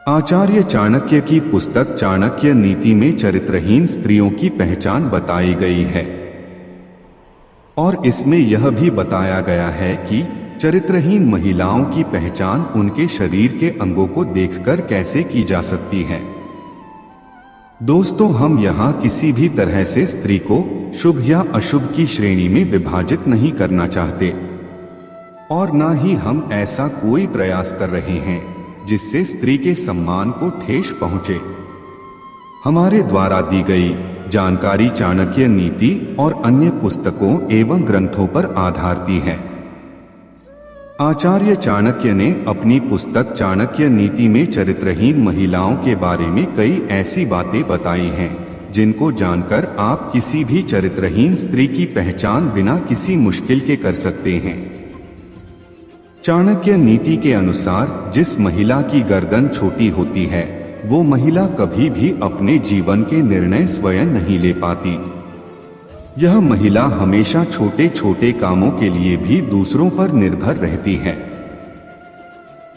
आचार्य चाणक्य की पुस्तक चाणक्य नीति में चरित्रहीन स्त्रियों की पहचान बताई गई है और इसमें यह भी बताया गया है कि चरित्रहीन महिलाओं की पहचान उनके शरीर के अंगों को देखकर कैसे की जा सकती है। दोस्तों, हम यहाँ किसी भी तरह से स्त्री को शुभ या अशुभ की श्रेणी में विभाजित नहीं करना चाहते और न ही हम ऐसा कोई प्रयास कर रहे हैं जिससे स्त्री के सम्मान को ठेस पहुंचे। हमारे द्वारा दी गई जानकारी चाणक्य नीति और अन्य पुस्तकों एवं ग्रंथों पर आधारती है। आचार्य चाणक्य ने अपनी पुस्तक चाणक्य नीति में चरित्रहीन महिलाओं के बारे में कई ऐसी बातें बताई हैं जिनको जानकर आप किसी भी चरित्रहीन स्त्री की पहचान बिना किसी मुश्किल के कर सकते हैं। चाणक्य नीति के अनुसार जिस महिला की गर्दन छोटी होती है वो महिला कभी भी अपने जीवन के निर्णय स्वयं नहीं ले पाती। यह महिला हमेशा छोटे छोटे कामों के लिए भी दूसरों पर निर्भर रहती है।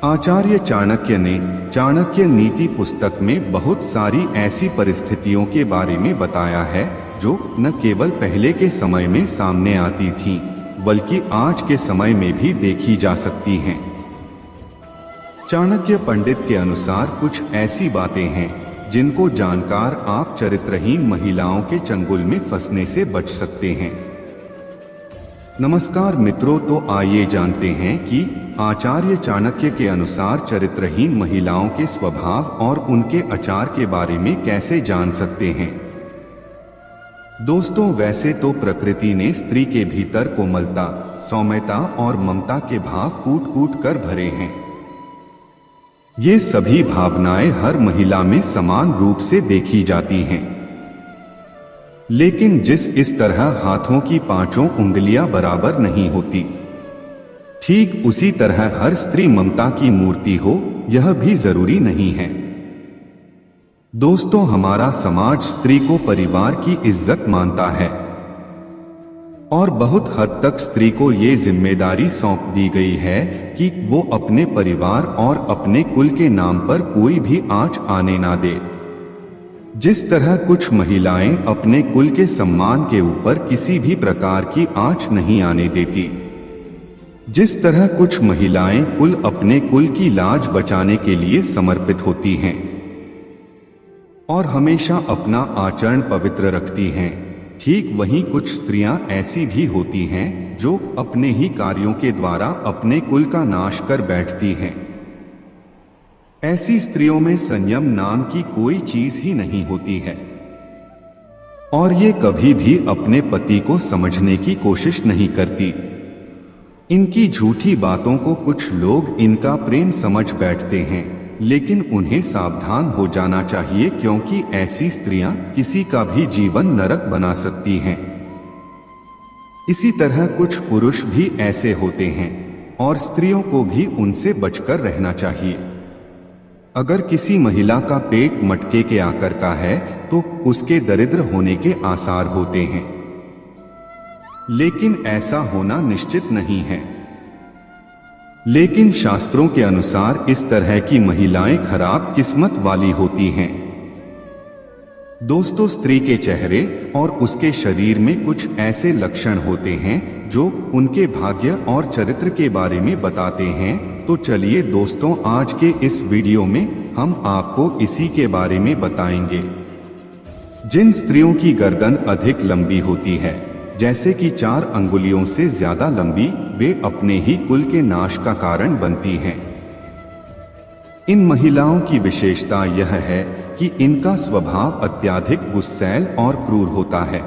आचार्य चाणक्य ने चाणक्य नीति पुस्तक में बहुत सारी ऐसी परिस्थितियों के बारे में बताया है जो न केवल पहले के समय में सामने आती थीं, बल्कि आज के समय में भी देखी जा सकती हैं। चाणक्य पंडित के अनुसार कुछ ऐसी बातें हैं जिनको जानकर आप चरित्रहीन महिलाओं के चंगुल में फंसने से बच सकते हैं। नमस्कार मित्रों, तो आइए जानते हैं कि आचार्य चाणक्य के अनुसार चरित्रहीन महिलाओं के स्वभाव और उनके आचार के बारे में कैसे जान सकते हैं। दोस्तों, वैसे तो प्रकृति ने स्त्री के भीतर कोमलता, सौम्यता और ममता के भाव कूट कूट कर भरे हैं। ये सभी भावनाएं हर महिला में समान रूप से देखी जाती हैं, लेकिन इस तरह हाथों की पांचों उंगलियां बराबर नहीं होती, ठीक उसी तरह हर स्त्री ममता की मूर्ति हो यह भी जरूरी नहीं है। दोस्तों, हमारा समाज स्त्री को परिवार की इज्जत मानता है और बहुत हद तक स्त्री को ये जिम्मेदारी सौंप दी गई है कि वो अपने परिवार और अपने कुल के नाम पर कोई भी आंच आने ना दे। जिस तरह कुछ महिलाएं अपने कुल के सम्मान के ऊपर किसी भी प्रकार की आंच नहीं आने देती, जिस तरह कुछ महिलाएं अपने कुल की लाज बचाने के लिए समर्पित होती हैं और हमेशा अपना आचरण पवित्र रखती हैं, ठीक वहीं कुछ स्त्रियां ऐसी भी होती हैं जो अपने ही कार्यों के द्वारा अपने कुल का नाश कर बैठती हैं। ऐसी स्त्रियों में संयम नाम की कोई चीज ही नहीं होती है और ये कभी भी अपने पति को समझने की कोशिश नहीं करती। इनकी झूठी बातों को कुछ लोग इनका प्रेम समझ बैठते हैं, लेकिन उन्हें सावधान हो जाना चाहिए क्योंकि ऐसी स्त्रियां किसी का भी जीवन नरक बना सकती हैं। इसी तरह कुछ पुरुष भी ऐसे होते हैं और स्त्रियों को भी उनसे बचकर रहना चाहिए। अगर किसी महिला का पेट मटके के आकार का है तो उसके दरिद्र होने के आसार होते हैं, लेकिन ऐसा होना निश्चित नहीं है। लेकिन शास्त्रों के अनुसार इस तरह की महिलाएं खराब किस्मत वाली होती हैं। दोस्तों, स्त्री के चेहरे और उसके शरीर में कुछ ऐसे लक्षण होते हैं जो उनके भाग्य और चरित्र के बारे में बताते हैं। तो चलिए दोस्तों, आज के इस वीडियो में हम आपको इसी के बारे में बताएंगे। जिन स्त्रियों की गर्दन अधिक लंबी होती है, जैसे कि 4 अंगुलियों से ज्यादा लंबी, वे अपने ही कुल के नाश का कारण बनती हैं। इन महिलाओं की विशेषता यह है कि इनका स्वभाव अत्यधिक गुस्सैल और क्रूर होता है।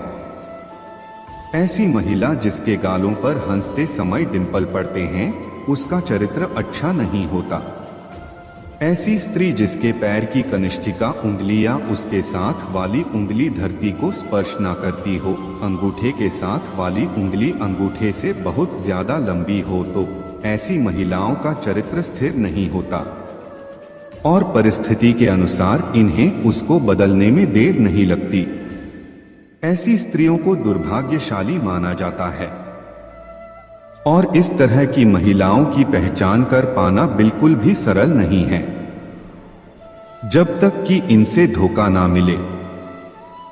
ऐसी महिला जिसके गालों पर हंसते समय डिंपल पड़ते हैं, उसका चरित्र अच्छा नहीं होता। ऐसी स्त्री जिसके पैर की कनिष्ठिका उंगली या उसके साथ वाली उंगली धरती को स्पर्श न करती हो, अंगूठे के साथ वाली उंगली अंगूठे से बहुत ज्यादा लंबी हो, तो ऐसी महिलाओं का चरित्र स्थिर नहीं होता और परिस्थिति के अनुसार इन्हें उसको बदलने में देर नहीं लगती। ऐसी स्त्रियों को दुर्भाग्यशाली माना जाता है और इस तरह की महिलाओं की पहचान कर पाना बिल्कुल भी सरल नहीं है। जब तक कि इनसे धोखा ना मिले।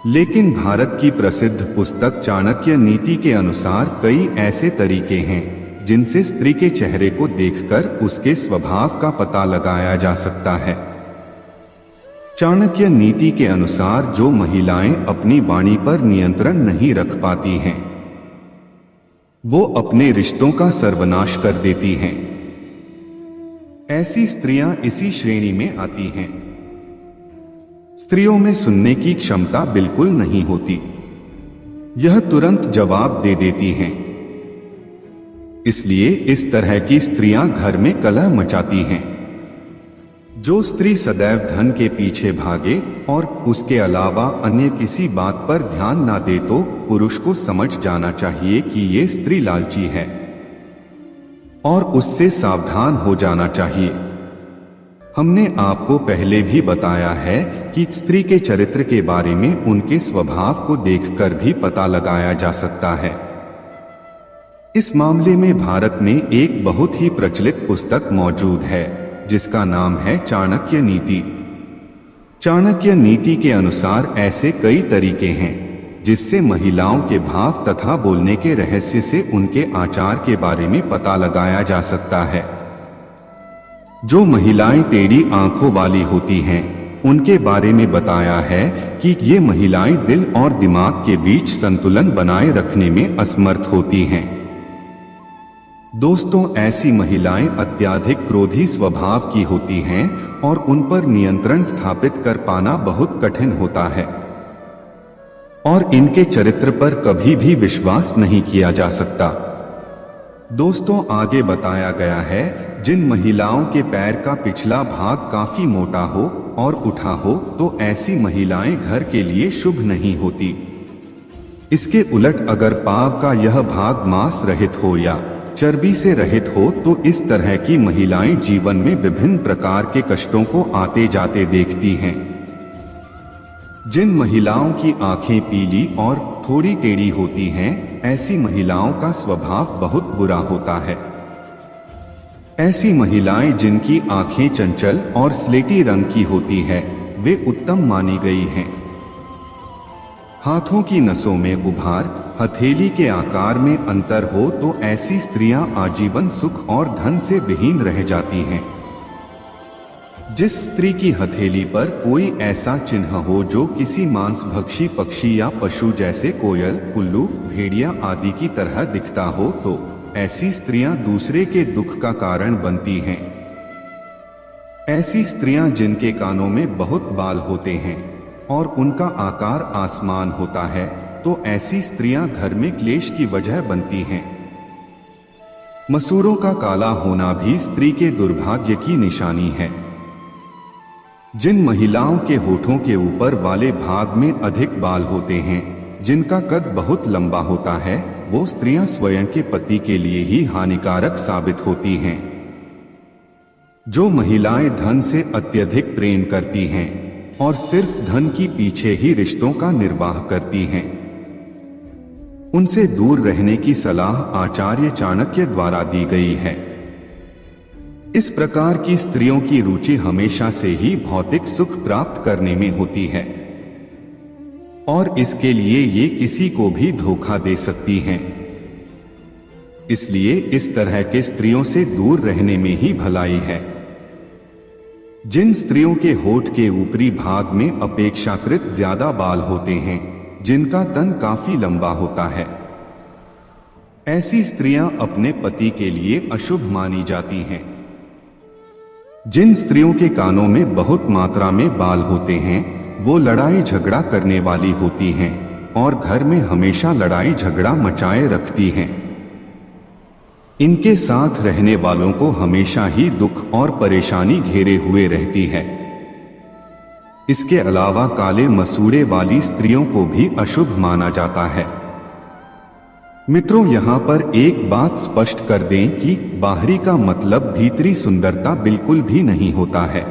लेकिन भारत की प्रसिद्ध पुस्तक चाणक्य नीति के अनुसार कई ऐसे तरीके हैं जिनसे स्त्री के चेहरे को देखकर उसके स्वभाव का पता लगाया जा सकता है। चाणक्य नीति के अनुसार जो महिलाएं अपनी वाणी पर नियंत्रण नहीं रख पाती हैं, वो अपने रिश्तों का सर्वनाश कर देती हैं। ऐसी स्त्रियां इसी श्रेणी में आती हैं। स्त्रियों में सुनने की क्षमता बिल्कुल नहीं होती, यह तुरंत जवाब दे देती हैं। इसलिए इस तरह की स्त्रियां घर में कलह मचाती हैं। जो स्त्री सदैव धन के पीछे भागे और उसके अलावा अन्य किसी बात पर ध्यान ना दे तो पुरुष को समझ जाना चाहिए कि ये स्त्री लालची है और उससे सावधान हो जाना चाहिए। हमने आपको पहले भी बताया है कि स्त्री के चरित्र के बारे में उनके स्वभाव को देखकर भी पता लगाया जा सकता है। इस मामले में भारत में एक बहुत ही प्रचलित पुस्तक मौजूद है जिसका नाम है चाणक्य नीति। चाणक्य नीति के अनुसार ऐसे कई तरीके हैं जिससे महिलाओं के भाव तथा बोलने के रहस्य से उनके आचार के बारे में पता लगाया जा सकता है। जो महिलाएं टेढ़ी आंखों वाली होती हैं, उनके बारे में बताया है कि ये महिलाएं दिल और दिमाग के बीच संतुलन बनाए रखने में असमर्थ होती हैं। दोस्तों, ऐसी महिलाएं अत्यधिक क्रोधी स्वभाव की होती हैं और उन पर नियंत्रण स्थापित कर पाना बहुत कठिन होता है और इनके चरित्र पर कभी भी विश्वास नहीं किया जा सकता। दोस्तों, आगे बताया गया है जिन महिलाओं के पैर का पिछला भाग काफी मोटा हो और उठा हो तो ऐसी महिलाएं घर के लिए शुभ नहीं होती। इसके उलट अगर पांव का यह भाग मांस रहित हो या चर्बी से रहित हो तो इस तरह की महिलाएं जीवन में विभिन्न प्रकार के कष्टों को आते जाते देखती हैं। जिन महिलाओं की आंखें पीली और थोड़ी टेढ़ी होती हैं, ऐसी महिलाओं का स्वभाव बहुत बुरा होता है। ऐसी महिलाएं जिनकी आंखें चंचल और स्लेटी रंग की होती है, वे उत्तम मानी गई हैं। हाथों की नसों में उभार, हथेली के आकार में अंतर हो तो ऐसी स्त्रियां आजीवन सुख और धन से विहीन रह जाती हैं। जिस स्त्री की हथेली पर कोई ऐसा चिन्ह हो जो किसी मांसभक्षी पक्षी या पशु जैसे कोयल, उल्लू, भेड़िया आदि की तरह दिखता हो तो ऐसी स्त्रियां दूसरे के दुख का कारण बनती हैं। ऐसी स्त्रियां जिनके कानों में बहुत बाल होते हैं और उनका आकार आसमान होता है तो ऐसी स्त्रियां घर में क्लेश की वजह बनती हैं। मसूड़ों का काला होना भी स्त्री के दुर्भाग्य की निशानी है। जिन महिलाओं के होठों के ऊपर वाले भाग में अधिक बाल होते हैं, जिनका कद बहुत लंबा होता है, वो स्त्रियां स्वयं के पति के लिए ही हानिकारक साबित होती हैं। जो महिलाएं धन से अत्यधिक प्रेम करती हैं और सिर्फ धन की पीछे ही रिश्तों का निर्वाह करती हैं, उनसे दूर रहने की सलाह आचार्य चाणक्य द्वारा दी गई है। इस प्रकार की स्त्रियों की रुचि हमेशा से ही भौतिक सुख प्राप्त करने में होती है और इसके लिए ये किसी को भी धोखा दे सकती हैं। इसलिए इस तरह के स्त्रियों से दूर रहने में ही भलाई है। जिन स्त्रियों के होठ के ऊपरी भाग में अपेक्षाकृत ज्यादा बाल होते हैं, जिनका तन काफी लंबा होता है, ऐसी स्त्रियां अपने पति के लिए अशुभ मानी जाती हैं। जिन स्त्रियों के कानों में बहुत मात्रा में बाल होते हैं, वो लड़ाई झगड़ा करने वाली होती हैं और घर में हमेशा लड़ाई झगड़ा मचाए रखती हैं। इनके साथ रहने वालों को हमेशा ही दुख और परेशानी घेरे हुए रहती है। इसके अलावा काले मसूड़े वाली स्त्रियों को भी अशुभ माना जाता है। मित्रों, यहाँ पर एक बात स्पष्ट कर दें कि बाहरी का मतलब भीतरी सुंदरता बिल्कुल भी नहीं होता है।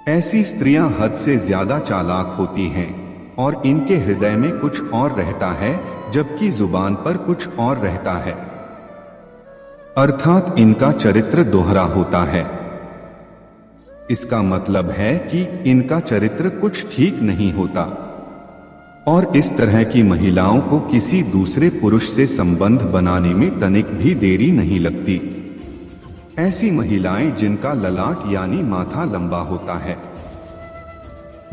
ऐसी स्त्रियां हद से ज्यादा चालाक होती हैं और इनके हृदय में कुछ और रहता है जबकि जुबान पर कुछ और रहता है, अर्थात इनका चरित्र दोहरा होता है। इसका मतलब है कि इनका चरित्र कुछ ठीक नहीं होता और इस तरह की महिलाओं को किसी दूसरे पुरुष से संबंध बनाने में तनिक भी देरी नहीं लगती। ऐसी महिलाएं जिनका ललाट यानी माथा लंबा होता है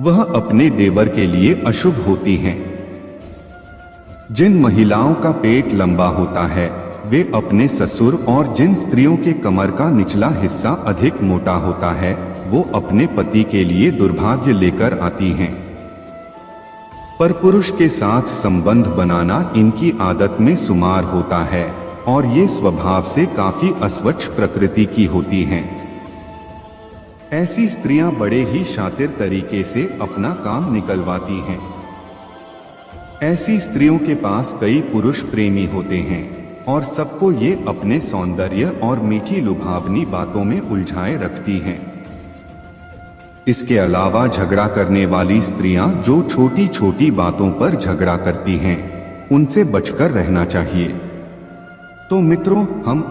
वह अपने देवर के लिए अशुभ होती हैं। जिन महिलाओं का पेट लंबा होता है वे अपने ससुर, और जिन स्त्रियों के कमर का निचला हिस्सा अधिक मोटा होता है वो अपने पति के लिए दुर्भाग्य लेकर आती हैं। पर पुरुष के साथ संबंध बनाना इनकी आदत में शुमार होता है और ये स्वभाव से काफी अस्वच्छ प्रकृति की होती हैं। ऐसी स्त्रियां बड़े ही शातिर तरीके से अपना काम निकलवाती हैं। ऐसी स्त्रियों के पास कई पुरुष प्रेमी होते हैं और सबको ये अपने सौंदर्य और मीठी लुभावनी बातों में उलझाए रखती हैं। इसके अलावा झगड़ा करने वाली स्त्रियां जो छोटी छोटी बातों पर झगड़ा करती हैं उनसे बचकर रहना चाहिए। तो मित्रों, हम